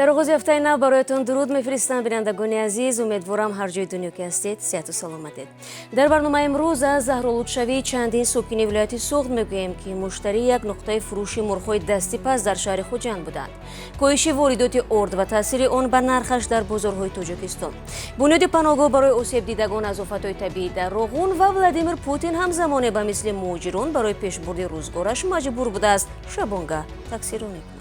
дар оғози ҳафтаи нав бароятон дуруд мефиристам бинандагони азиз. Умедворам ҳар ҷои дунё ки ҳастед сеҳату саломатед. дар барномаи имрӯз аз заҳролудшавии чандин сокини вилояти Суғд мегӯем ки муштари як нуқтаи фурӯши мурғҳои дасти паст дар шаҳри Хуҷанд буданд. коҳиши воридоти орд ва таъсири он ба нархаш дар бозорҳои Тоҷикистон, бунёди паноҳгоҳ барои осебдидагон аз офатҳои табиӣ дар Роғун ва Владимир Путин ҳамзамоне ба мисли муҳоҷирон барои пешбурди рӯзгораш маҷбур будааст шабонга таксиронӣ кунад.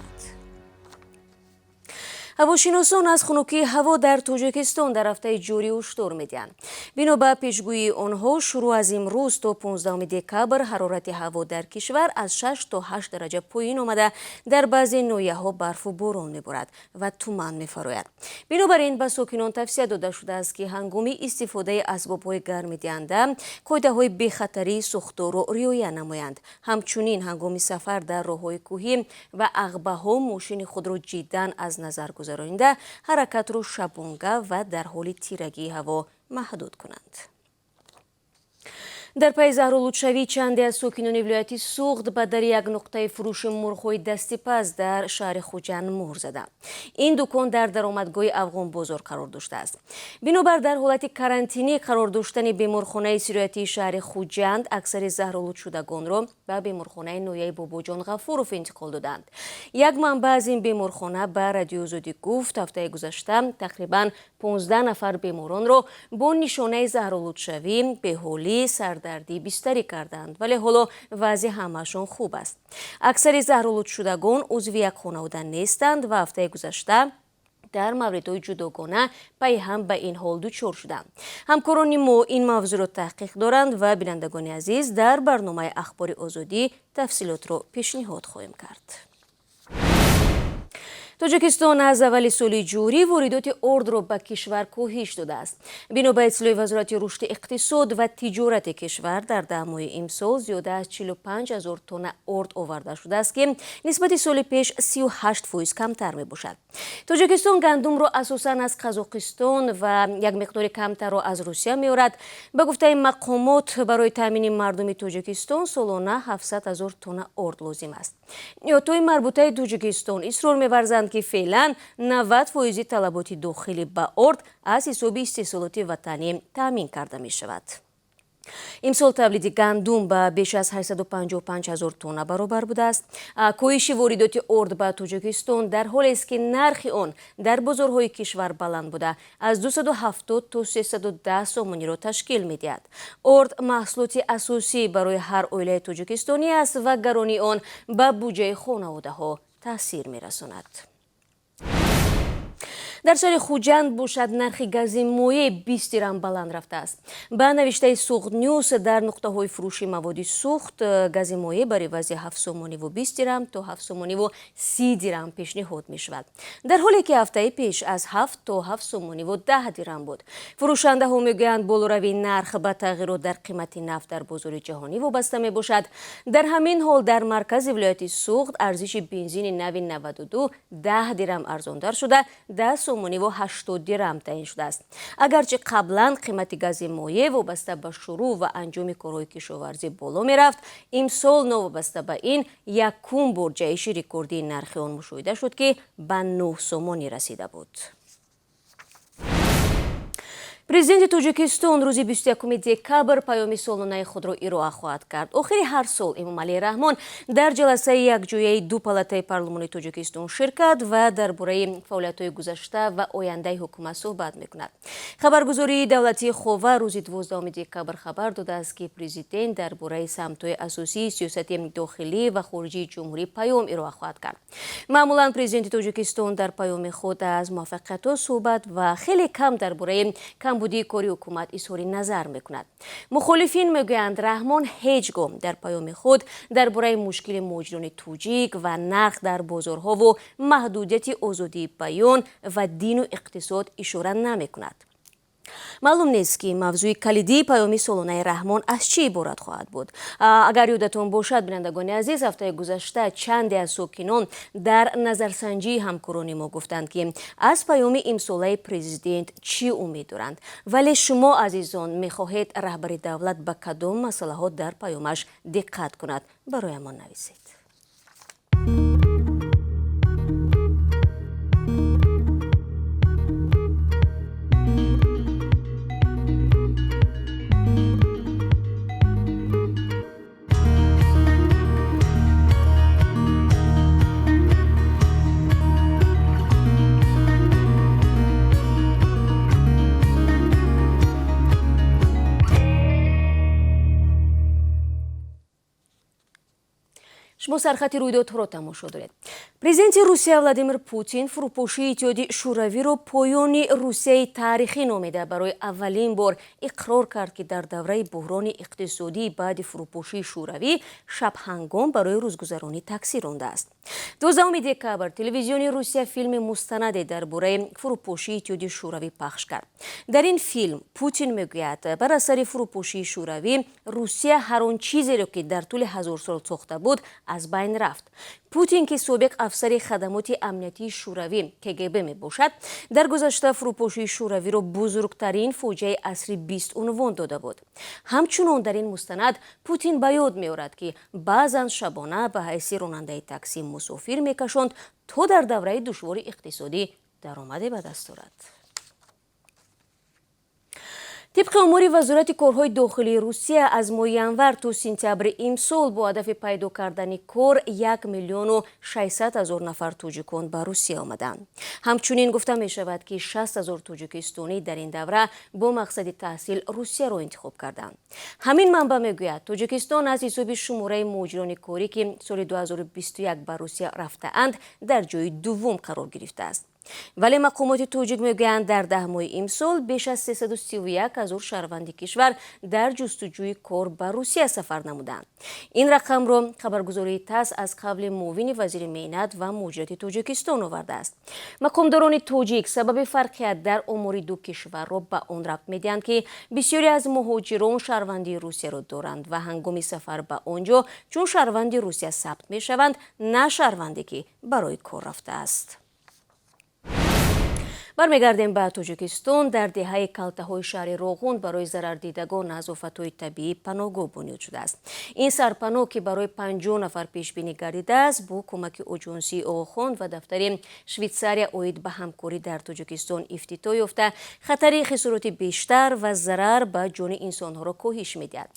ҳавошиносон аз хунукии ҳаво дар Тоҷикистон дар ҳафтаи ҷорӣ ҳушдор медиҳанд. бино ба пешгӯии онҳо шурӯъ аз имрӯз то 15 декабр ҳарорати ҳаво дар кишвар аз 6 то 8 дараҷа поин омада дар баъзе ноҳияҳо барфу борон меборад ва туман мефарояд. бинобар ин ба сокинон тавсия дода шудааст ки ҳангоми истифодаи асбобҳои гармидиҳанда қоидаҳои бехатарии сӯхторро риоя намоянд. ҳамчунин ҳангоми сафар дар роҳҳои кӯҳӣ ва ағбаҳо мошини худро ҷиддан аз назар гузаронда ҳаракатро шабонга ва дар ҳоли тирагии ҳаво маҳдуд кунанд. дар пайи заҳролудшавии чанде аз сокинони вилояти Суғд ба дар як нуқтаи фурӯши мурғҳои дасти паст дар шаҳри Хуҷанд муҳр зада. ин дукон дар даромадгоҳи Афғон бозор қарор доштааст. бинобар дар ҳолати карантинӣ қарор доштани беморхонаи сироятии шаҳри Хуҷанд аксари заҳролудшудагонро ба беморхонаи ноҳияи Бобоҷон Ғафуров интиқол доданд. як манбаъ аз ин беморхона ба Радиои Озодӣ гуфт ҳафтаи гузашта тақрибан 15 нафар беморонро бо нишонаи заҳролудшавӣ, беҳолӣ, сардардӣ бистарӣ карданд, вале ҳоло вазъи ҳамаашон хуб аст. аксари заҳролудшудагон узви як хонавода нестанд ва ҳафтаи гузашта дар мавридҳои ҷудогона пайи ҳам ба ин ҳол дучор шуданд. ҳамкорони мо ин мавзӯъро таҳқиқ доранд ва бинандагони азиз дар барномаи ахбори Озодӣ тафсилотро пешниҳод хоҳем кард. Тоҷикистон аз аввали соли ҷорӣ воридоти ордро ба кишвар коҳиш додааст. бино ба иттилои Вазорати рушди иқтисод ва тиҷорати кишвар дар 10 моҳи имсол зиёда аз 45 000 тонна орд оварда шудааст ки нисбати соли пеш 38% камтар мебошад. Тоҷикистон гандумро асосан аз Қазоқистон ва як миқдори камтарро аз Русия меорад. ба гуфтаи мақомот барои таъмини мардуми Тоҷикистон солона 700 000 тонна орд лозим аст. ниҳодҳои марбутаи Тоҷикистон исрор меварзанд ки феълан 90% талаботи дохилӣ ба орд аз ҳисоби истеҳсолоти ватанӣ таъмин карда мешавад. имсол тавлиди гандум ба беш аз 855 000 тонна баробар будааст. коҳиши воридоти орд ба Тоҷикистон дар ҳолест ки нархи он дар бозорҳои кишвар баланд буда аз 270 то 310 сомониро ташкил медиҳад. орд маҳсулоти асосӣ барои ҳар оилаи тоҷикистонӣ аст ва гаронии он ба буҷаи хонаводаҳо таъсир мерасонад. дар шаҳри Хуҷанд бошад нархи гази моеъ 20 дирам баланд рафтааст. ба навиштаи Суғд Ньюс дар нуқтаҳои фурӯши маводи сӯхт гази моеъ бар ивази 7 сомониву 20 дирам то 7 сомониву 30 дирам пешниҳод мешавад, дар ҳоле ки ҳафтаи пеш аз 7 то 7 сомониву 10 дирам буд. фурӯшандаҳо мегӯянд болоравии нарх ба тағйирот дар қимати нафт дар бозори ҷаҳонӣ вобаста мебошад. дар ҳамин ҳол дар маркази вилояти Суғд арзиши бензини нави 92 10 дирам арзонтар шуда 10 сомониву 80 дирам таъин шудааст. агарчи қаблан қимати гази моеъ вобаста ба шурӯъ ва анҷоми корҳои кишоварзӣ боло мерафт, имсол новобаста ба ин якум бор ҷаҳиши рекордии нархи он мушоҳида шуд ки ба 9 сомонӣ расида буд. Президенти Тоҷикистон рӯзи 21 декабр паёми солонаи худро ироа хоҳад кард. охири ҳар сол Эмомалии Раҳмон дар ҷаласаи якҷояи ду палатаи парлумони Тоҷикистон ширкат ва дар бораи фаъолиятҳои гузашта ва ояндаи ҳукумат суҳбат мекунад. хабаргузории давлатии Хова рӯзи 12 декабр хабар додааст ки президент дар бораи самтҳои асосии сиёсати дохилӣ ва хориҷии ҷумҳурӣ паём ироа хоҳад кард. маъмулан президенти Тоҷикистон дар паёми худ аз муваффақиятҳо суҳбат ва хеле кам дар бораи будии кори ҳукумат изҳори назар мекунад. мухолифин мегӯянд Раҳмон ҳеҷ гоҳ дар паёми худ дар бораи мушкили муҳоҷирони тоҷик ва нарх дар бозорҳову маҳдудияти озодии баён ва дину иқтисод ишора намекунад. маълум нест ки мавзӯи калидии паёми солонаи Раҳмон аз чӣ иборат хоҳад буд. агар ёдатон бошад, бинандагони азиз, ҳафтаи гузашта чанде аз сокинон дар назарсанҷии ҳамкорони мо гуфтанд ки аз паёми имсолаи президент чӣ умед доранд. вале шумо азизон мехоҳед раҳбари давлат ба кадом масъалаҳо дар паёмаш диққат кунад? бароямон нависед. шумо сархати рӯйдодҳоро тамошо доред. Президенти Русия Владимир Путин фурӯпошии Иттиҳоди Шӯравиро поёни Русияи таърихӣ номида барои аввалин бор иқрор кард, ки дар давраи буҳрони иқтисодии баъди фурӯпошии шӯравӣ шабҳангом барои рӯзгузаронӣ таксӣ рондааст. 12 декабр телевизиони Русия филми мустанаде дар бораи фурӯпошии Иттиҳоди Шӯравӣ пахш кард. дар ин филм Путин мегӯяд, бар асари фурӯпошии шӯравӣ Русия ҳар он чизеро ки дар тӯли ҳазор сол сохта буд аз байн рафт. Путин ки собиқ афсари хадамоти амниятии шӯравӣ КГБ мебошад, дар гузашта фурӯпошии шӯравиро бузургтарин фоҷиаи асри 20 унвон дода буд. ҳамчунон дар ин мустанад Путин ба ёд меорад, ки баъзан шабона ба ҳайси ронандаи такси мусофир мекашонд то дар давраи душвори иқтисодӣ даромаде ба даст орад. طبق امور وزارت کارهای داخلی روسیه از ماه январ تا سپتامبر امسال با هدف پیدا کردن کار 1,600,000 نفر توجیکان به روسیه آمدند. همچنین گفته می شود که 60,000 توجیکستانی در این دوره با مقصد تحصیل روسیه را انتخاب کردند. همین منبع میگوید توجیکستان از حساب شماره مهاجران کاری که سال 2021 به روسیه رفته‌اند در جای دوم قرار گرفته است. ولی مقامات توجیک میگویند در 10 ماه امسال بیش از 331,000 شهروند کشور در جستجوی کار به روسیه سفر نمودند. این رقم را خبرگزاری تاس از قبل معاون وزیر معینت و مهاجرت توجیکستان آورده است. مقامداران توجیک سبب فرقیت در امور دو کشور را به آن ربط میدهند که بسیاری از مهاجران شهروندی روسیه را دارند و هنگام سفر به آنجا چون شهروندی روسیه ثبت میشوند، نه شهروندی که برای کار رفته است. برمیگردیم به توجیکستان. در دهه کلته‌های شهر روغون برای ضرردیدگان از آفت‌های طبیعی پناهگاه بنیاد شده است. این سرپناه که برای 50 نفر پیش بینی گردیده است، با کمک اجنسی آخوند و دفتر شویتساریا اوید به همکاری در توجیکستان افتتاح یافته، خطر خسارات بیشتر و ضرر به جان انسان‌ها را کاهش می‌دهد.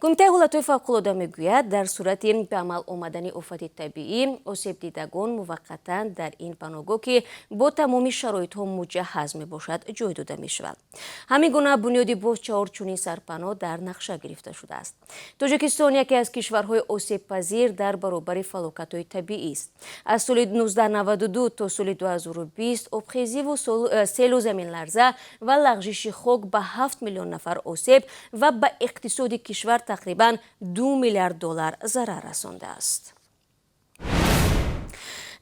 کمیته حالت‌های فوق‌العاده میگوید در صورت به عمل آمدن آفت طبیعی، آسیب دیدگان موقتاً در این پناهگاه که با تمام شرایط‌ها مجهز میباشد جای داده میشود. همین گونه بنیادی با 4 چنین سرپناه در نقشه گرفته شده است. توجیکستان یکی از کشورهای آسیب پذیر در برابر فلاکت‌های طبیعی است. از سال 1992 تا سال 2020 آبخیزی و سیل و زمین لرزه و لغزش خاک به 7 میلیون نفر آسیب و به اقتصاد کشور تقریباً 2 میلیارد دلار ضرر رسانده است.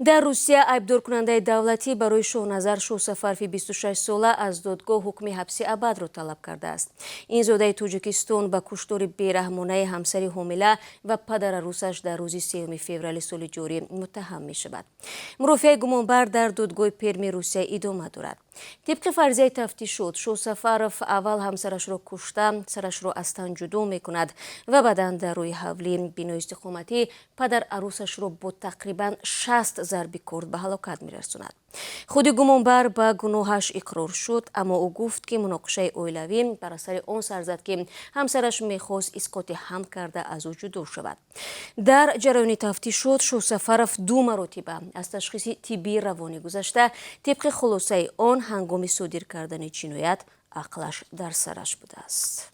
در روسیه ایبدارکننده دولتی برای شاهنظر شوسفرفی 26 ساله از دادگاه حکم حبس ابد را طلب کرده است. این زاده توجیکستان به کشتار بیرحمانه همسر حامله و پدر عروسش در روز 3 فوریه سال جاری متهم می شود. مرافع گمانبر در دادگاه پرمی روسیه ادامه دارد. طبق فرضیه تفتیشات، شوسفرف اول همسرش را کشته، سرش را از تن جدا می کند و بعداً در روی حولی بنا استقامتی پدر عروسش را با تقریباً 60 ضرب کورد به هلاکت می رساند. خود گمانبر به گناهش اقرار شد، اما او گفت که مناقشه اولیوی بر اثر آن سر زد که همسرش میخواست اسقاط حمل کرده از او جدا شود. در جریان تفتیشات شوسفرف 2 مرتبه از تشخیص طبی روانی گذشته، طبق خلاصه آن هنگام صادر کردن جنایت عقلش در سرش بوده است.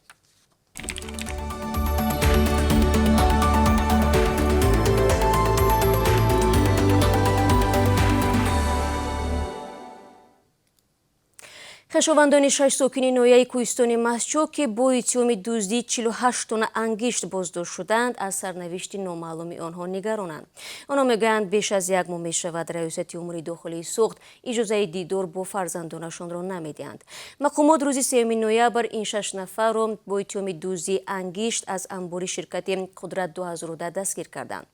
خشاوندان 6 ساکنی ناحیه کوهستان مسچو که با اتهام دزدی 48 تن انگشت بازداشت شدند، از سرنوشت نامعلوم آنها نگرانند. آنها میگویند بیش از 1 ماه میشود ریاست امور داخلی سوخت اجازه دیدار با فرزندانشان را نمیدهند. مقامات روز 3 نوامبر این 6 نفر را با اتهام دزدی انگشت از انبار شرکت قدرت 2010 دستگیر کردند.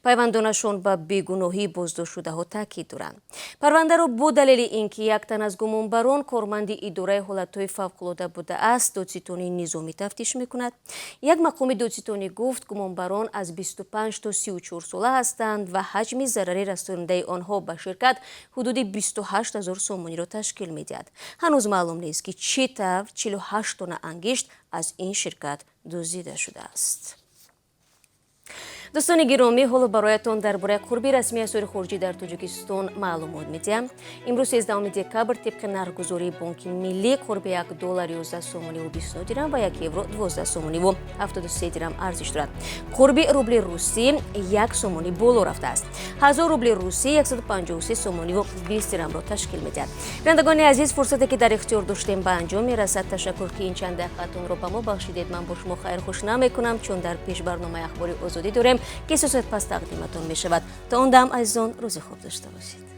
پیوندانشان به بیگناهی بازداشت شده ها تاکید دارند. پرونده را با دلیل اینکه یک تن از گمانبران کارمند اداره حالت‌های فوق‌العاده بوده است، دادستانی نظامی تفتیش می‌کند. یک مقام دادستانی گفت گمانبران از 25 تا 34 ساله هستند و حجم ضرر رسانده آنها به شرکت حدود 28,000 سومانی را تشکیل می‌دهد. هنوز معلوم نیست که چه طور 48 تن انگشت از این شرکت دزدیده شده است. дӯстони гиромӣ, ҳоло бароятон дар бораи қурби расмии асъори хориҷӣ дар Тоҷикистон маълумот медиҳам. имрӯз 13 декабр тибқи нархгузории Бонки Миллӣ қурби $1 11.29 дирам ва €1 12.73 дирам арзиш дорад. қурби рубли русӣ 1 сомонӣ боло рафтааст. 1000 рубли русӣ 153.20 дирамро ташкил медиҳад. бинандагони азиз, фурсате ки дар ихтиёр доштем ба анҷом мерасад. Ташаккур ки ин чанд дақиқаатонро ба мо бахшидед. Ман бо шумо хайрхуш намекунам, чун дар пеш барномаи ахбори озодӣ дорем ки 3 соат пас тақдиматон мешавад. Та он дам азизон, рӯзи хуб дошта бошед.